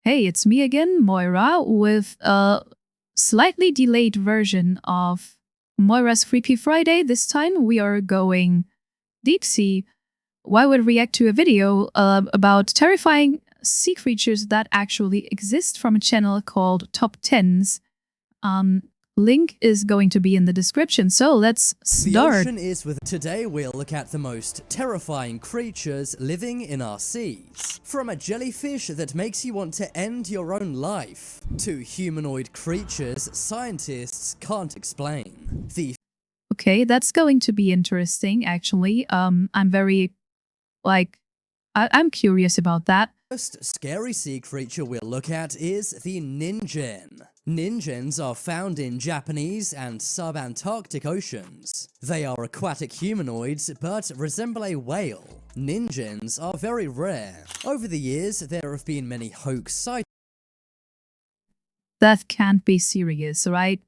Hey, it's me again, Moira, with a slightly delayed version of Moira's Freaky Friday. This time we are going deep sea. Why would react to a video about terrifying sea creatures that actually exist from a channel called Top Tens. Link is going to be in the description, so let's start. The ocean is with. Today we'll look at the most terrifying creatures living in our seas. From a jellyfish that makes you want to end your own life, to humanoid creatures scientists can't explain. Okay, that's going to be interesting, actually. I'm very, I'm curious about that. First scary sea creature we'll look at is the ningen. Ningens are found in Japanese and sub-Antarctic oceans. They are aquatic humanoids but resemble a whale. Ningens are very rare. Over the years, there have been many hoax sightings. That can't be serious, right?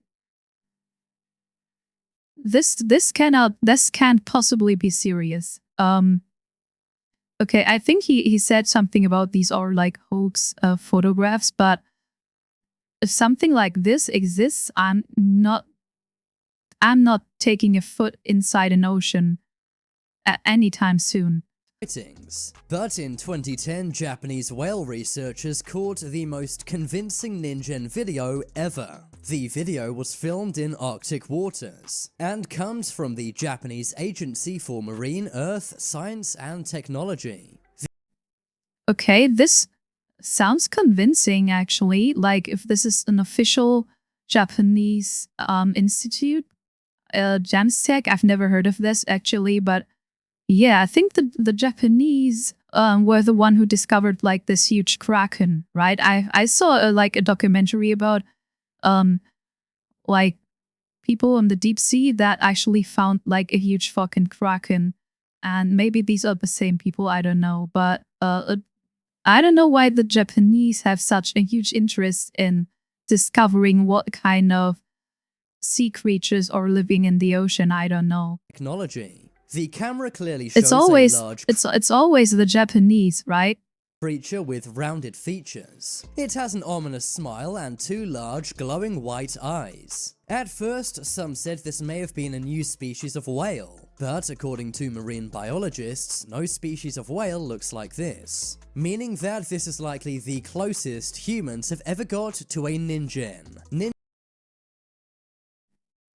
This can't possibly be serious. Okay, I think he said something about these are like hoax photographs, but if something like this exists, I'm not taking a foot inside an ocean at any time soon. But in 2010, Japanese whale researchers caught the most convincing ningen video ever. The video was filmed in Arctic waters and comes from the Japanese Agency for Marine, Earth, Science and Technology. Okay, this sounds convincing, actually. Like, if this is an official Japanese institute, JAMSTEC, I've never heard of this, actually, but yeah, I think the Japanese were the one who discovered like this huge kraken, right? I saw like a documentary about like people in the deep sea that actually found like a huge fucking kraken, and maybe these are the same people, I don't know, but I don't know why the Japanese have such a huge interest in discovering what kind of sea creatures are living in the ocean. I don't know. Technology. The camera clearly shows it's always a large it's always the Japanese, right? Creature with rounded features. It has an ominous smile and two large glowing white eyes. At first, some said this may have been a new species of whale, but according to marine biologists, no species of whale looks like this, meaning that this is likely the closest humans have ever got to a ningen.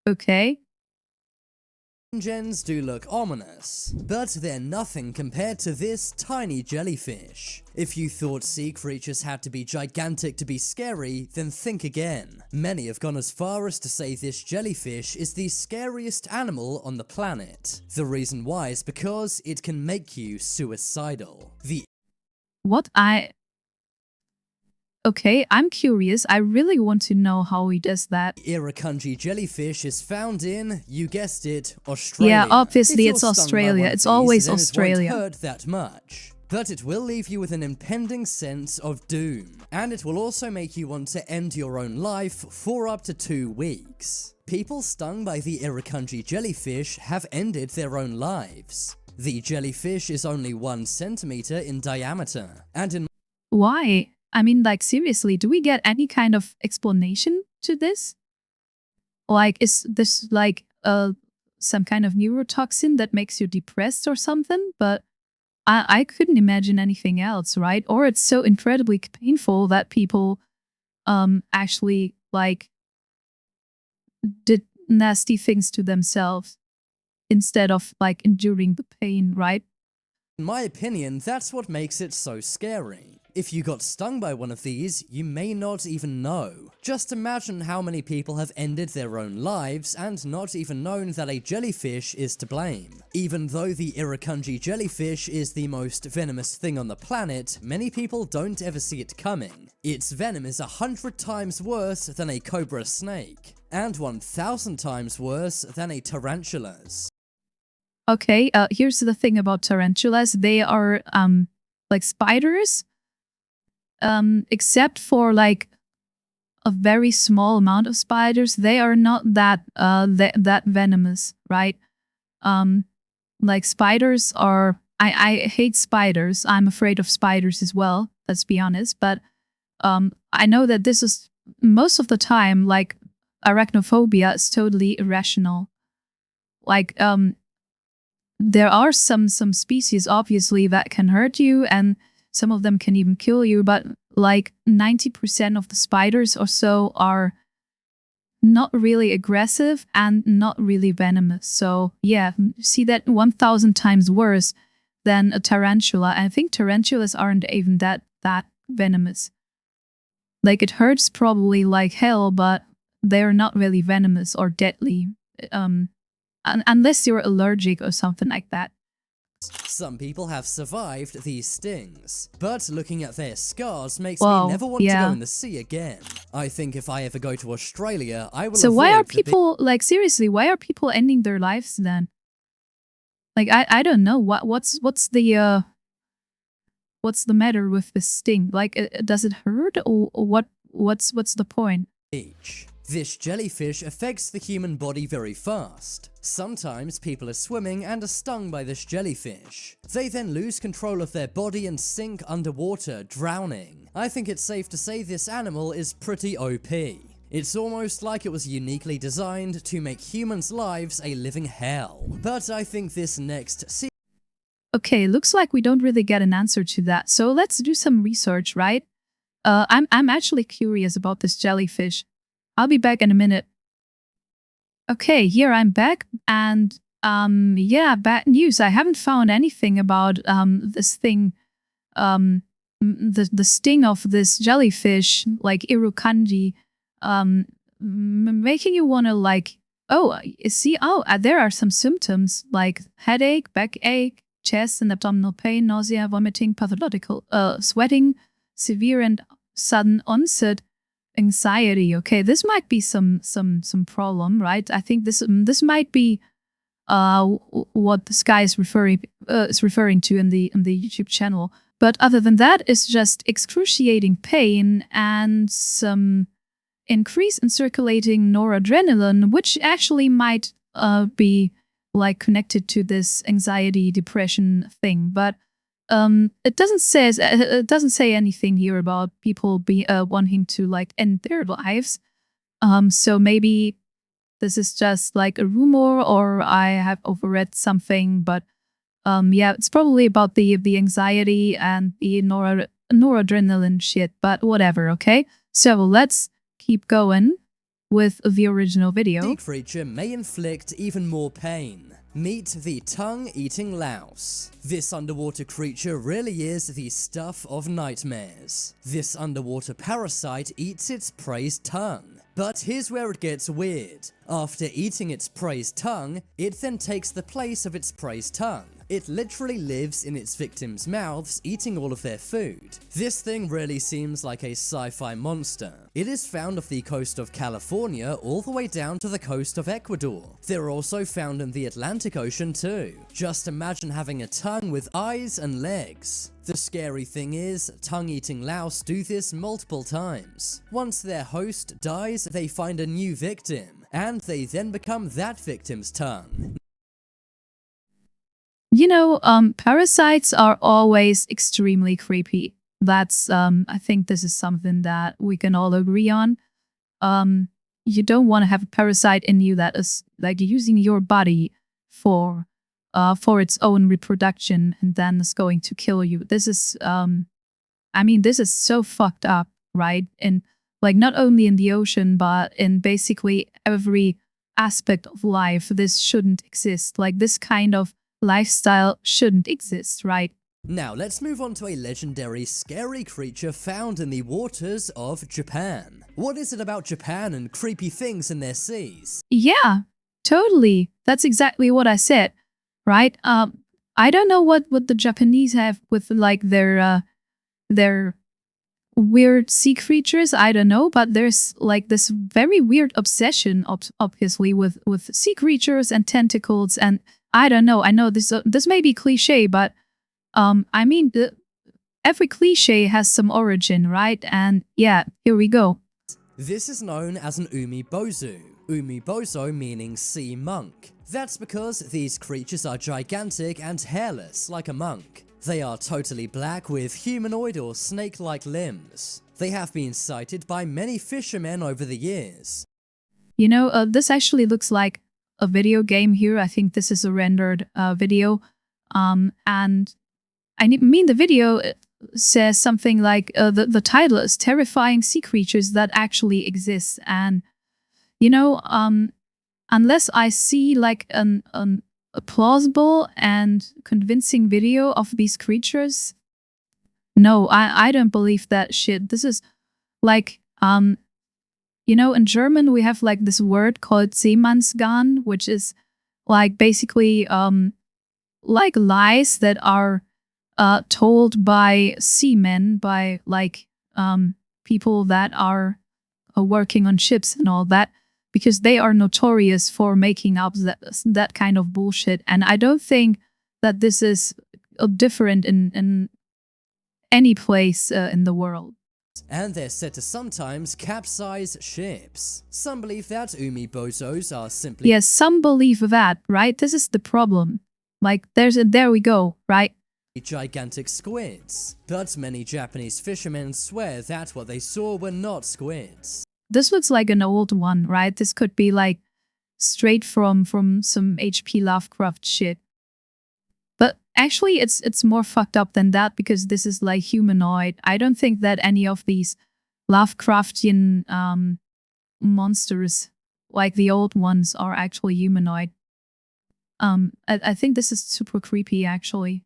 Okay. Ningens do look ominous, but they're nothing compared to this tiny jellyfish. If you thought sea creatures had to be gigantic to be scary, then think again. Many have gone as far as to say this jellyfish is the scariest animal on the planet. The reason why is because it can make you suicidal. Okay, I'm curious. I really want to know how he does that. Irukandji jellyfish is found in, you guessed it, Australia. Yeah, obviously it's Australia. It's always Australia. It won't hurt that much, but it will leave you with an impending sense of doom, and it will also make you want to end your own life for up to 2 weeks. People stung by the Irukandji jellyfish have ended their own lives. The jellyfish is only 1 centimeter in diameter, and in Why? I mean, like, seriously, do we get any kind of explanation to this? Like, is this like some kind of neurotoxin that makes you depressed or something? But I couldn't imagine anything else, right? Or it's so incredibly painful that people actually like did nasty things to themselves instead of like enduring the pain, right? In my opinion, that's what makes it so scary. If you got stung by one of these, you may not even know. Just imagine how many people have ended their own lives and not even known that a jellyfish is to blame. Even though the Irukandji jellyfish is the most venomous thing on the planet, many people don't ever see it coming. Its venom is 100 times worse than a cobra snake, and 1,000 times worse than a tarantula's. Okay, here's the thing about tarantulas. They are like spiders, except for like a very small amount of spiders. They are not that that venomous, right? Like spiders are. I hate spiders. I'm afraid of spiders as well. Let's be honest. But I know that this is most of the time, like, arachnophobia is totally irrational. Like, there are some species obviously that can hurt you, and some of them can even kill you, but like 90% of the spiders or so are not really aggressive and not really venomous. So yeah, see that 1,000 times worse than a tarantula. I think tarantulas aren't even that venomous. Like, it hurts probably like hell, but they're not really venomous or deadly. Unless you're allergic or something like that. Some people have survived these stings, but looking at their scars makes Whoa, me never want to yeah. go in the sea again. I think if I ever go to Australia, I will So why are avoid the people, like, seriously, why are people ending their lives then? Like, I don't know, what's the matter with this sting? Like, does it hurt, or what's the point? beach. This jellyfish affects the human body very fast. Sometimes people are swimming and are stung by this jellyfish. They then lose control of their body and sink underwater, drowning. I think it's safe to say this animal is pretty OP. It's almost like it was uniquely designed to make humans' lives a living hell. But I think this next Okay, looks like we don't really get an answer to that, so let's do some research, right? I'm actually curious about this jellyfish. I'll be back in a minute. Okay, here I'm back, and yeah, bad news. I haven't found anything about this thing, the sting of this jellyfish, like irukandji, making you want to, like, there are some symptoms like headache, backache, chest and abdominal pain, nausea, vomiting, pathological sweating, severe and sudden onset anxiety. Okay, this might be some problem, right? I think this might be what this guy is referring to in the YouTube channel. But other than that, it's just excruciating pain and some increase in circulating noradrenaline, which actually might be like connected to this anxiety depression thing. But it doesn't say anything here about people wanting to, like, end their lives. So maybe this is just like a rumor, or I have overread something. But yeah, it's probably about the anxiety and the noradrenaline shit. But whatever. Okay, so let's keep going with the original video. sea creature may inflict even more pain. Meet the tongue-eating louse. This underwater creature really is the stuff of nightmares. This underwater parasite eats its prey's tongue. But here's where it gets weird. After eating its prey's tongue, it then takes the place of its prey's tongue. It literally lives in its victims' mouths, eating all of their food. This thing really seems like a sci-fi monster. It is found off the coast of California all the way down to the coast of Ecuador. They're also found in the Atlantic Ocean too. Just imagine having a tongue with eyes and legs. The scary thing is, tongue-eating louse do this multiple times. Once their host dies, they find a new victim, and they then become that victim's tongue. You know, parasites are always extremely creepy. That's, I think this is something that we can all agree on. You don't want to have a parasite in you that is, like, using your body for its own reproduction, and then is going to kill you. This is, I mean, this is so fucked up, right? And, like, not only in the ocean, but in basically every aspect of life, this shouldn't exist. Like, this kind of lifestyle shouldn't exist, right? Now let's move on to a legendary scary creature found in the waters of Japan. What is it about Japan and creepy things in their seas? Yeah, totally. That's exactly what I said, right? I don't know what the Japanese have with, like, their weird sea creatures. I don't know, but there's, like, this very weird obsession, obviously, with sea creatures and tentacles, and I don't know. I know this may be cliche, but I mean, every cliche has some origin, right? And yeah, here we go. This is known as an umibozu. Umibozu meaning sea monk. That's because these creatures are gigantic and hairless like a monk. They are totally black with humanoid or snake-like limbs. They have been sighted by many fishermen over the years. You know, this actually looks like a video game here. I think this is a rendered video. And I mean, the video says something like the title is Terrifying Sea Creatures That Actually Exist. And, you know, unless I see like a plausible and convincing video of these creatures, no, I don't believe that shit. This is like, you know, in German we have like this word called Seemannsgarn, which is like basically like lies that are told by seamen, by like people that are working on ships and all that, because they are notorious for making up that kind of bullshit. And I don't think that this is different in any place in the world. And they're said to sometimes capsize ships. Some believe that umibozos are simply— Yes, some believe that, right? This is the problem. Like, there we go, right? gigantic squids. But many Japanese fishermen swear that what they saw were not squids. This looks like an old one, right? This could be like straight from some H.P. Lovecraft shit. But actually, it's more fucked up than that, because this is like humanoid. I don't think that any of these Lovecraftian monsters, like the old ones, are actually humanoid. I think this is super creepy, actually.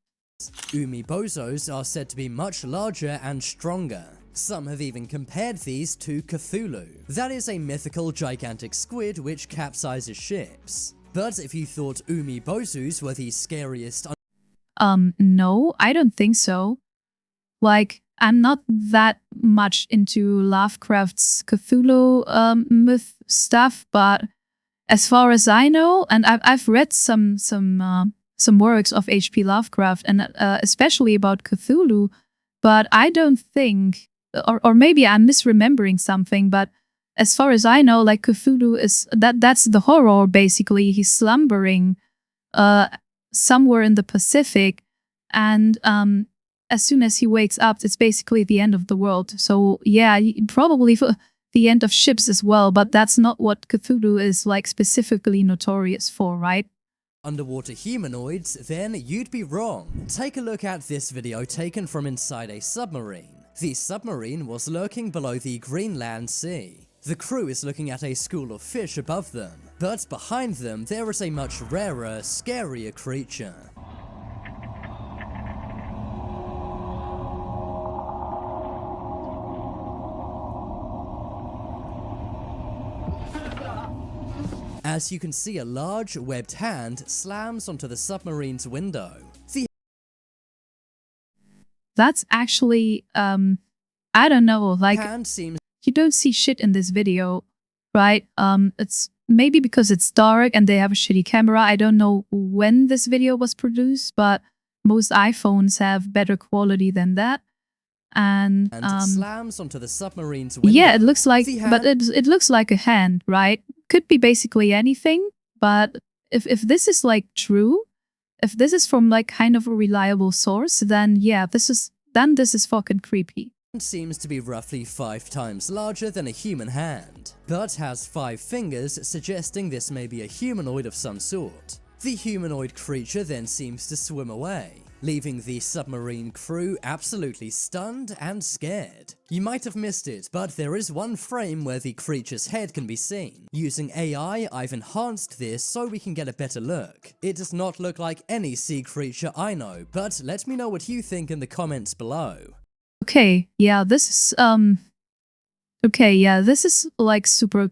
Umibozos are said to be much larger and stronger. Some have even compared these to Cthulhu. That is a mythical gigantic squid which capsizes ships. But if you thought umibozos were the scariest— No, I don't think so. Like, I'm not that much into Lovecraft's Cthulhu myth stuff, but as far as I know, and I've read some works of H.P. Lovecraft, and especially about Cthulhu, but I don't think, or maybe I'm misremembering something, but as far as I know, like Cthulhu is that's the horror basically. He's slumbering somewhere in the Pacific, and as soon as he wakes up, it's basically the end of the world. So yeah, probably the end of ships as well, but that's not what Cthulhu is like specifically notorious for, right? Underwater humanoids, then you'd be wrong. Take a look at this video taken from inside a submarine. The submarine was lurking below the Greenland Sea. The crew is looking at a school of fish above them, but behind them there is a much rarer, scarier creature. As you can see, a large, webbed hand slams onto the submarine's window. That's actually, I don't know, like, hand seems— you don't see shit in this video, right? It's maybe because it's dark and they have a shitty camera. I don't know when this video was produced, but most iPhones have better quality than that. And slams onto the submarine's window. Yeah, it looks like, but it looks like a hand, right? Could be basically anything, but if this is like true, if this is from like kind of a reliable source, then yeah, this is fucking creepy. Seems to be roughly 5 times larger than a human hand, but has 5 fingers, suggesting this may be a humanoid of some sort. The humanoid creature then seems to swim away, leaving the submarine crew absolutely stunned and scared. You might have missed it, but there is one frame where the creature's head can be seen. Using AI, I've enhanced this so we can get a better look. It does not look like any sea creature I know, but let me know what you think in the comments below. Okay, yeah, this is this is like super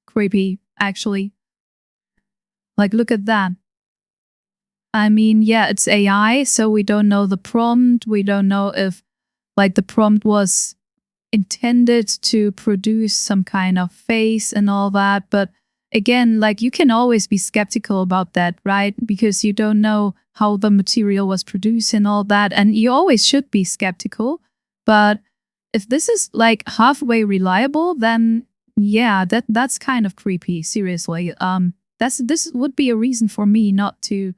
creepy, actually. Like, look at that. I mean, yeah, it's AI, so we don't know the prompt. We don't know if, like, the prompt was intended to produce some kind of face and all that. But again, like, you can always be skeptical about that, right? Because you don't know how the material was produced and all that. And you always should be skeptical. But if this is, like, halfway reliable, then yeah, that's kind of creepy, seriously. This would be a reason for me not to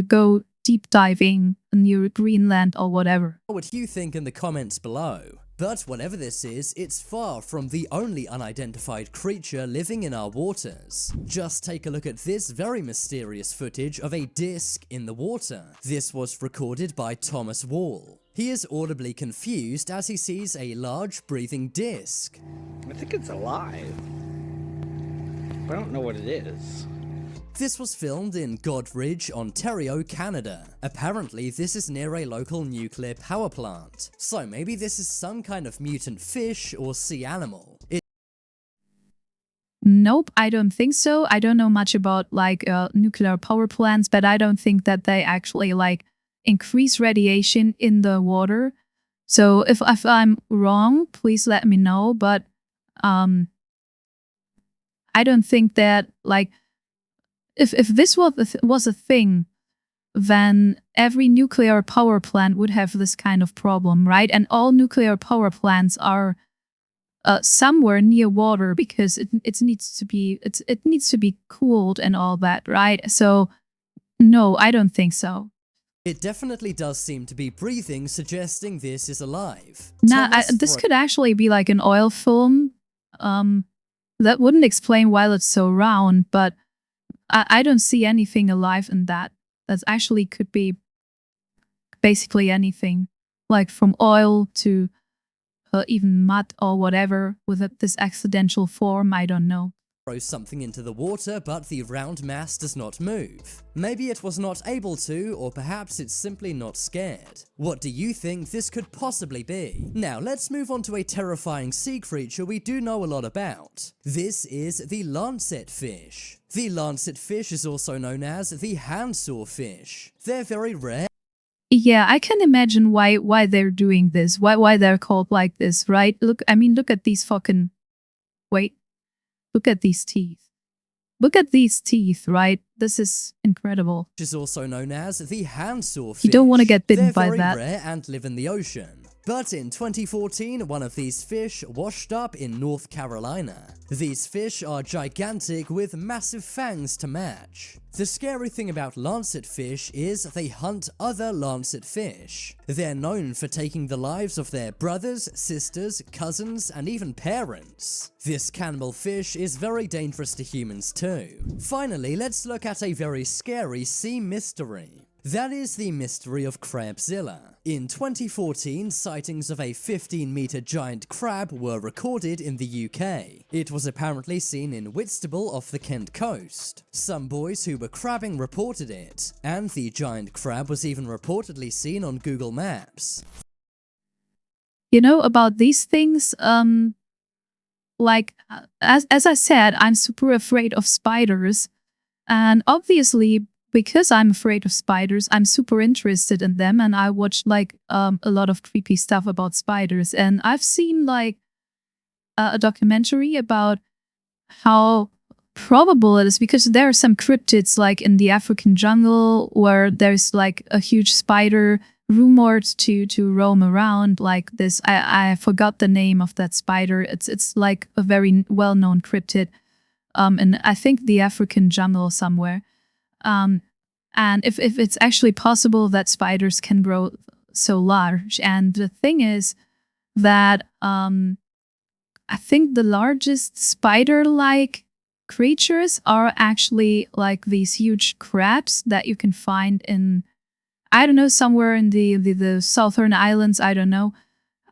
go deep diving near Greenland or whatever. What you think in the comments below. But whatever this is, it's far from the only unidentified creature living in our waters. Just take a look at this very mysterious footage of a disc in the water. This was recorded by Thomas Wall. He is audibly confused as he sees a large breathing disc. I think it's alive, but I don't know what it is. This was filmed in Godridge, Ontario, Canada. Apparently, this is near a local nuclear power plant. So maybe this is some kind of mutant fish or sea animal. Nope, I don't think so. I don't know much about nuclear power plants, but I don't think that they actually increase radiation in the water. So if I'm wrong, please let me know. But I don't think that if this was a thing, then every nuclear power plant would have this kind of problem, right? And all nuclear power plants are somewhere near water because it needs to be cooled and all that, right? So no, I don't think so. It definitely does seem to be breathing, suggesting this is alive. This could actually be like an oil film. That wouldn't explain why it's so round, but I don't see anything alive in that. That actually could be basically anything, like from oil to even mud or whatever with this accidental form, I don't know. Throws something into the water, but the round mass does not move. Maybe it was not able to, or perhaps it's simply not scared. What do you think this could possibly be? Now let's move on to a terrifying sea creature we do know a lot about. This is the lancet fish. The lancet fish is also known as the handsaw fish. They're very rare. Yeah, I can imagine why they're doing this, why they're called like this, right? Look at these fucking... Wait. Look at these teeth. Look at these teeth, right? This is incredible. Which is also known as the handsaw fish. You don't want to get bitten by that. that. They're very rare and live in the ocean. But in 2014, one of these fish washed up in North Carolina. These fish are gigantic with massive fangs to match. The scary thing about lancet fish is they hunt other lancet fish. They're known for taking the lives of their brothers, sisters, cousins, and even parents. This cannibal fish is very dangerous to humans too. Finally, let's look at a very scary sea mystery. That is the mystery of Crabzilla. In 2014, sightings of a 15-meter giant crab were recorded in the UK. It was apparently seen in Whitstable off the Kent coast. Some boys who were crabbing reported it, and the giant crab was even reportedly seen on Google Maps. You know, about these things, as I said, I'm super afraid of spiders, and obviously, because I'm afraid of spiders, I'm super interested in them, and I watch a lot of creepy stuff about spiders. And I've seen a documentary about how probable it is, because there are some cryptids in the African jungle where there's a huge spider rumored to roam around like this. I forgot the name of that spider. It's like a very well-known cryptid, and I think the African jungle somewhere. And if it's actually possible that spiders can grow so large. And the thing is that I think the largest spider-like creatures are actually these huge crabs that you can find in, I don't know, somewhere in the southern islands, I don't know.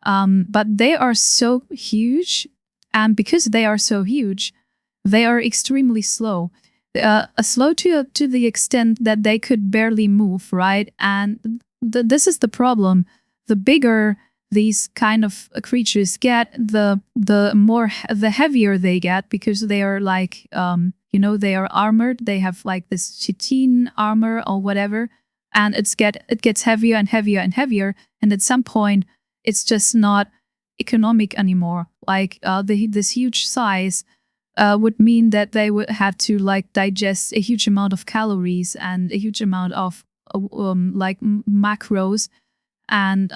But they are so huge, and because they are so huge, they are extremely slow. Slow to the extent that they could barely move, right? And this is the problem. The bigger these kind of creatures get, the heavier they get, because they are they are armored. They have this chitin armor or whatever, and it gets heavier and heavier and heavier, and at some point it's just not economic anymore. This huge size would mean that they would have to digest a huge amount of calories and a huge amount of macros, and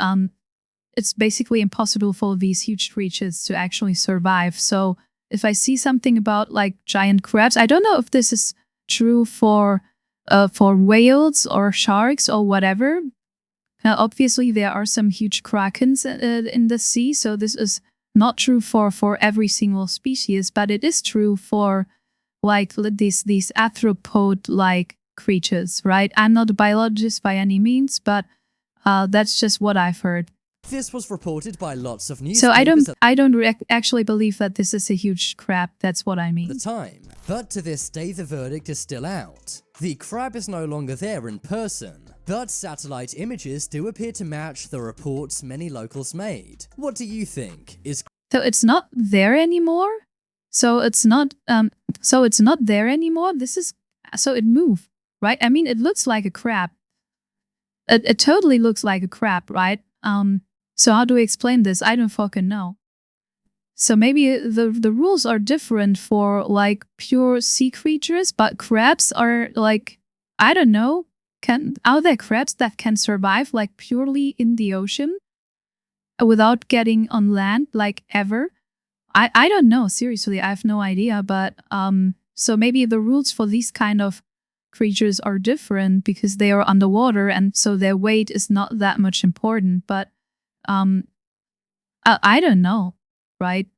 it's basically impossible for these huge creatures to actually survive. So if I see something about giant crabs, I don't know if this is true for whales or sharks or whatever, Now, obviously, there are some huge krakens in the sea, so this is not true for every single species, but it is true for like these arthropod-like creatures, right? I'm not a biologist by any means, but that's just what I've heard. This was reported by lots of newspapers So I don't actually believe that this is a huge crab. That's what I mean. at the time. But to this day, the verdict is still out. The crab is no longer there in person, but satellite images do appear to match the reports many locals made. What do you think? So it's not there anymore. So it's not there anymore. So it moved, right? I mean, it looks like a crab. It totally looks like a crab, right? So how do we explain this? I don't fucking know. So maybe the rules are different for like pure sea creatures, but crabs are like, I don't know, are there crabs that can survive like purely in the ocean without getting on land like ever? I don't know, seriously, I have no idea, but so maybe the rules for these kind of creatures are different because they are underwater and so their weight is not that much important, but I don't know, right?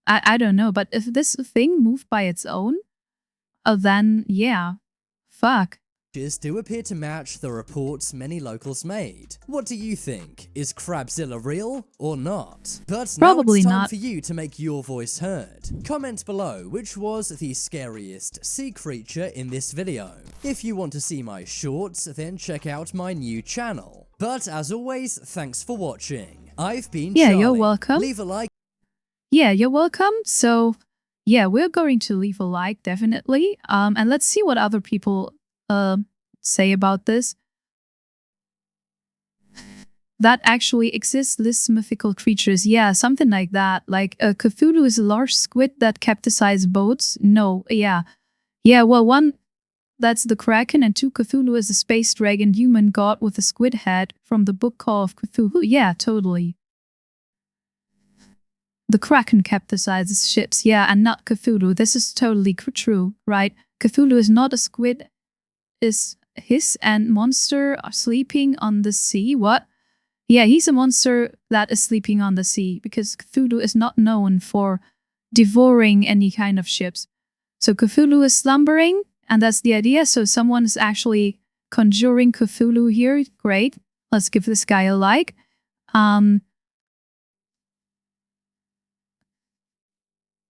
I don't know, but if this thing moved by its own, then yeah, fuck. Images do appear to match the reports many locals made. What do you think? Is Crabzilla real or not? But Probably now it's time not. for you to make your voice heard. Comment below which was the scariest sea creature in this video. If you want to see my shorts, then check out my new channel. But as always, thanks for watching. I've been Yeah, Charlie. you're welcome. Leave a like. Yeah, you're welcome. So yeah, we're going to leave a like, definitely. And let's see what other people say about this. That actually exists, lists mythical creatures. Yeah, something like that. Like Cthulhu is a large squid that capsized boats. No, yeah. Yeah, well, one, that's the Kraken, and two, Cthulhu is a space dragon human god with a squid head from the book Call of Cthulhu. Yeah, totally. The Kraken capsizes ships, yeah, and not Cthulhu. This is totally true, right? Cthulhu is not a squid, is his and monster are sleeping on the sea. What? Yeah, he's a monster that is sleeping on the sea because Cthulhu is not known for devouring any kind of ships. So Cthulhu is slumbering, and that's the idea. So someone is actually conjuring Cthulhu here. Great. Let's give this guy a like.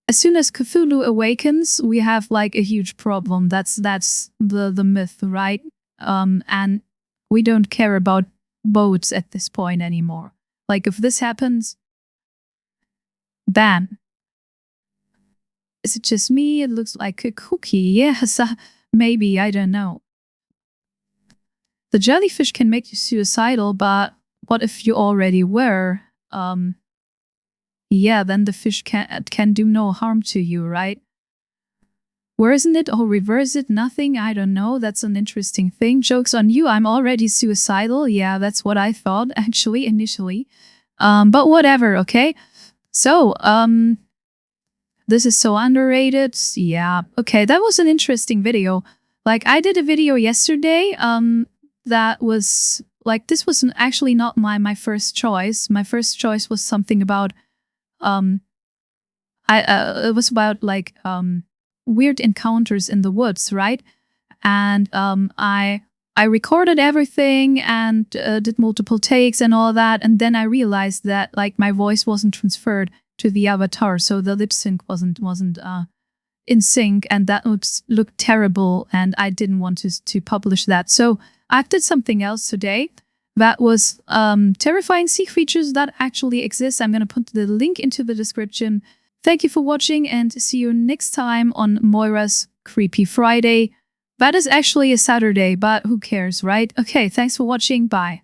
As soon as Cthulhu awakens, we have like a huge problem. That's the myth, right? And we don't care about boats at this point anymore. Like if this happens, bam. Is it just me? It looks like a cookie. Yes, maybe, I don't know. The jellyfish can make you suicidal, but what if you already were? Yeah, then the fish can do no harm to you, right? Worsen it or reverse it, nothing, I don't know, that's an interesting thing. Joke's on you, I'm already suicidal. Yeah, that's what I thought, actually, initially. But whatever, okay? So, this is so underrated. Yeah, okay, that was an interesting video. Like, I did a video yesterday, that was, like, this was actually not my first choice. My first choice was something about, it was about, like, weird encounters in the woods, right? And I recorded everything and did multiple takes and all that, and then I realized that like my voice wasn't transferred to the avatar, so the lip sync wasn't in sync, and that looked terrible, and I didn't want to publish that. So I did something else today. That was terrifying sea creatures that actually exist. I'm gonna put the link into the description. Thank you for watching, and see you next time on Moira's Creepy Friday. That is actually a Saturday, but who cares, right? Okay, thanks for watching. Bye.